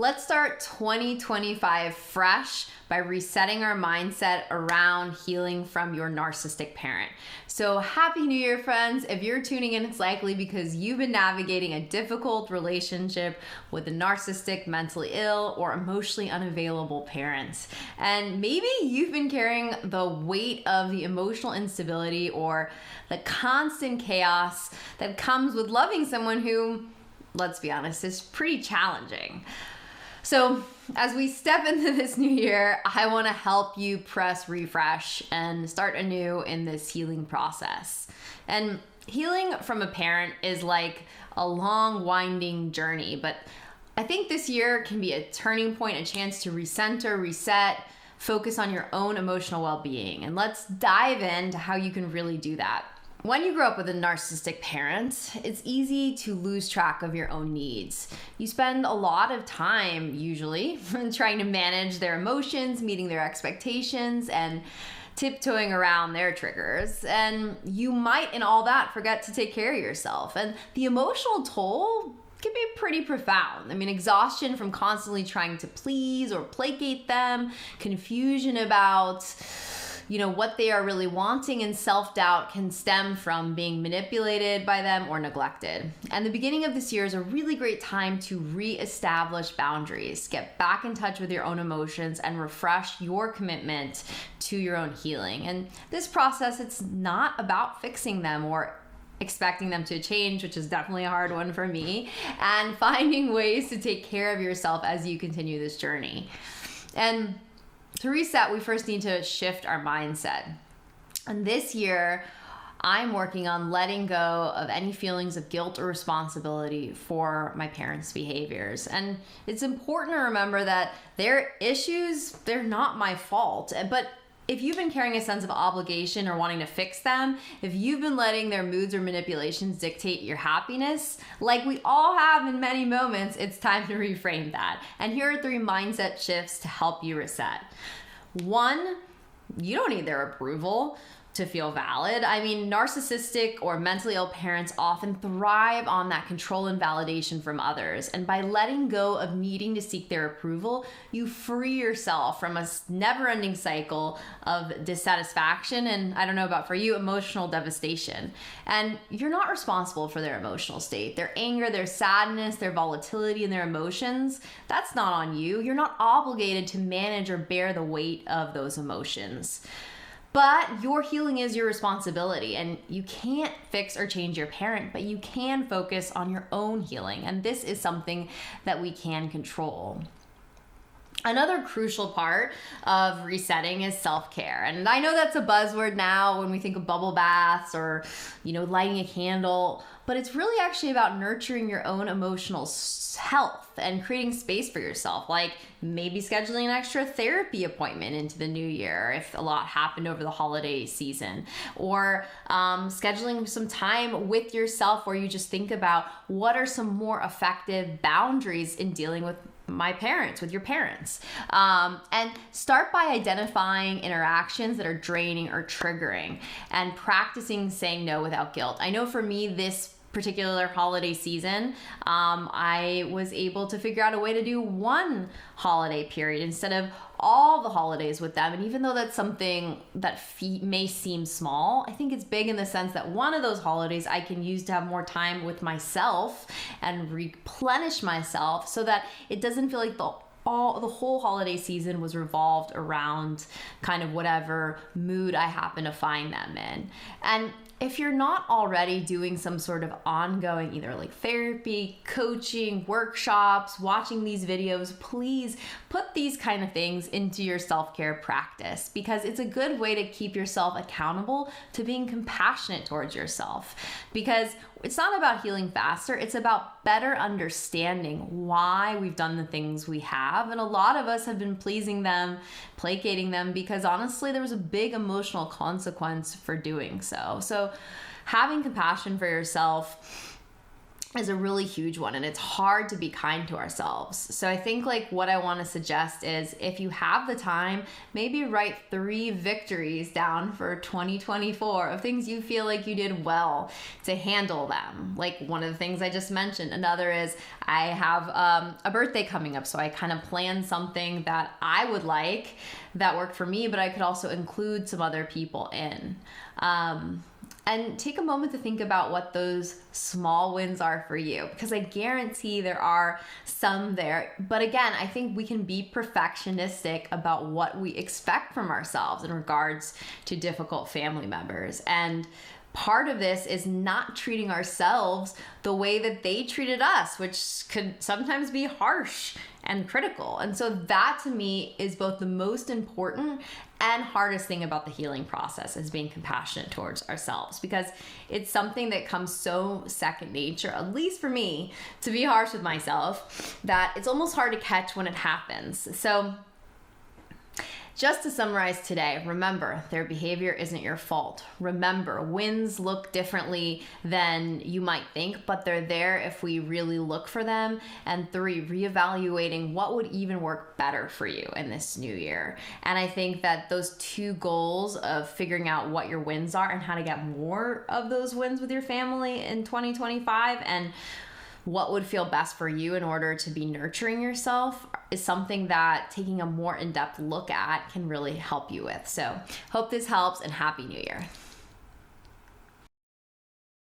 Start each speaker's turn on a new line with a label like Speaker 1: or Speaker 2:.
Speaker 1: Let's start 2025 fresh by resetting our mindset around healing from your narcissistic parent. So happy New Year, friends. If you're tuning in, it's likely because you've been navigating a difficult relationship with a narcissistic, mentally ill, or emotionally unavailable parent. And maybe you've been carrying the weight of the emotional instability or the constant chaos that comes with loving someone who, let's be honest, is pretty challenging. So as we step into this new year, I want to help you press refresh and start anew in this healing process. And healing from a parent is like a long, winding journey, but I think this year can be a turning point, a chance to recenter, reset, focus on your own emotional well-being. And let's dive into how you can really do that. When you grow up with a narcissistic parent, it's easy to lose track of your own needs. You spend a lot of time, usually, trying to manage their emotions, meeting their expectations, and tiptoeing around their triggers. And you might, in all that, forget to take care of yourself. And the emotional toll can be pretty profound. I mean, exhaustion from constantly trying to please or placate them, confusion about what they are really wanting, and self-doubt can stem from being manipulated by them or neglected. And the beginning of this year is a really great time to re-establish boundaries, get back in touch with your own emotions, and refresh your commitment to your own healing. And this process, it's not about fixing them or expecting them to change, which is definitely a hard one for me, and finding ways to take care of yourself as you continue this journey. And to reset, we first need to shift our mindset. And this year, I'm working on letting go of any feelings of guilt or responsibility for my parents' behaviors. And it's important to remember that their issues, they're not my fault. But if you've been carrying a sense of obligation or wanting to fix them, if you've been letting their moods or manipulations dictate your happiness, like we all have in many moments, it's time to reframe that. And here are 3 mindset shifts to help you reset. 1, you don't need their approval to feel valid. I mean, narcissistic or mentally ill parents often thrive on that control and validation from others. And by letting go of needing to seek their approval, you free yourself from a never-ending cycle of dissatisfaction and, I don't know about for you, emotional devastation. And you're not responsible for their emotional state. Their anger, their sadness, their volatility, and their emotions, that's not on you. You're not obligated to manage or bear the weight of those emotions. But your healing is your responsibility, and you can't fix or change your parent, but you can focus on your own healing. And this is something that we can control. Another crucial part of resetting is self-care. And I know that's a buzzword now when we think of bubble baths or, lighting a candle, but it's really actually about nurturing your own emotional health and creating space for yourself, like maybe scheduling an extra therapy appointment into the new year if a lot happened over the holiday season, or scheduling some time with yourself where you just think about what are some more effective boundaries in dealing with with your parents. And start by identifying interactions that are draining or triggering and practicing saying no without guilt. I know for me, this particular holiday season, I was able to figure out a way to do one holiday period instead of all the holidays with them. And even though that's something that may seem small, I think it's big in the sense that one of those holidays I can use to have more time with myself and replenish myself so that it doesn't feel like the whole holiday season was revolved around kind of whatever mood I happen to find them in. And if you're not already doing some sort of ongoing, either like therapy, coaching, workshops, watching these videos, please put these kind of things into your self-care practice, because it's a good way to keep yourself accountable to being compassionate towards yourself. Because it's not about healing faster, it's about better understanding why we've done the things we have. And a lot of us have been pleasing them, placating them, because honestly, there was a big emotional consequence for doing so. So having compassion for yourself is a really huge one, and it's hard to be kind to ourselves. So I think like what I want to suggest is, if you have the time, maybe write 3 victories down for 2024 of things you feel like you did well to handle them. Like one of the things I just mentioned. Another is I have a birthday coming up, so I kind of planned something that I would like that worked for me, but I could also include some other people in. And take a moment to think about what those small wins are for you, because I guarantee there are some there. But again, I think we can be perfectionistic about what we expect from ourselves in regards to difficult family members. And part of this is not treating ourselves the way that they treated us, which could sometimes be harsh and critical. And so that to me is both the most important and hardest thing about the healing process, is being compassionate towards ourselves, because it's something that comes so second nature, at least for me, to be harsh with myself, that it's almost hard to catch when it happens. So just to summarize today, remember, their behavior isn't your fault. Remember, wins look differently than you might think, but they're there if we really look for them. And 3, reevaluating what would even work better for you in this new year. And I think that those 2 goals of figuring out what your wins are and how to get more of those wins with your family in 2025, and what would feel best for you in order to be nurturing yourself, is something that taking a more in-depth look at can really help you with. So hope this helps, and Happy New Year.